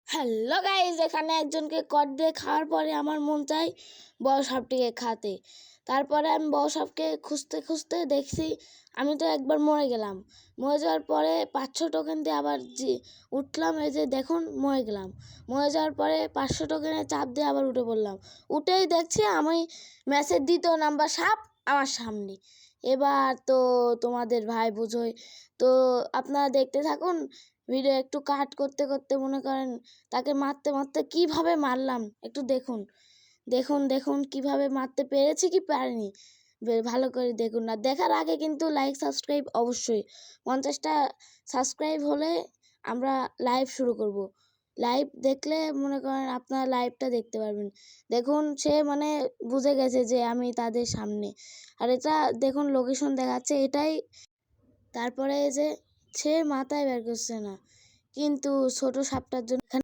Hello guys, এখানে একজনকে কট দিয়ে খাওয়ার পরে আমার মন চাই বড় সাপটিকে খাতে। তারপরে আমি বড় সাপকে খুঁজতে খুঁজতে দেখছি আমি তো একবার মরে গেলাম। মরে যাওয়ার পরে 500 টোকেন দিয়ে আবার উঠলাম, এই যে দেখুন মরে গেলাম। মরে যাওয়ার পরে 500 টোকেনের চাপ দিয়ে আবার উঠে পড়লাম। উঠেই দেখছি আমি ম্যাচের 2য় নাম্বার সাপ আমার সামনে। এবার তো তোমাদের ভাই বুঝোই তো, আপনারা দেখতে থাকুন। ভিডিও একটু কাট করতে করতে মনে করেন তাকে মারতে মারতে কিভাবে মারলাম একটু দেখুন। দেখুন দেখুন কিভাবে মারতে পেরেছি কি পারিনি, ভালো করে দেখুন। না দেখার আগে কিন্তু লাইক সাবস্ক্রাইব অবশ্যই, 50টা সাবস্ক্রাইব হলে আমরা লাইভ শুরু করব। লাইভ দেখলে মনে করেন আপনারা লাইভটা দেখতে পারবেন। দেখুন সে মানে বুঝে গেছে যে আমি তাদের সামনে। আর এটা দেখুন লোকেশন দেখাচ্ছে এটাই। তারপরে যে সে মাথায় বের করছে না, কিন্তু ছোট সাপটার জন্য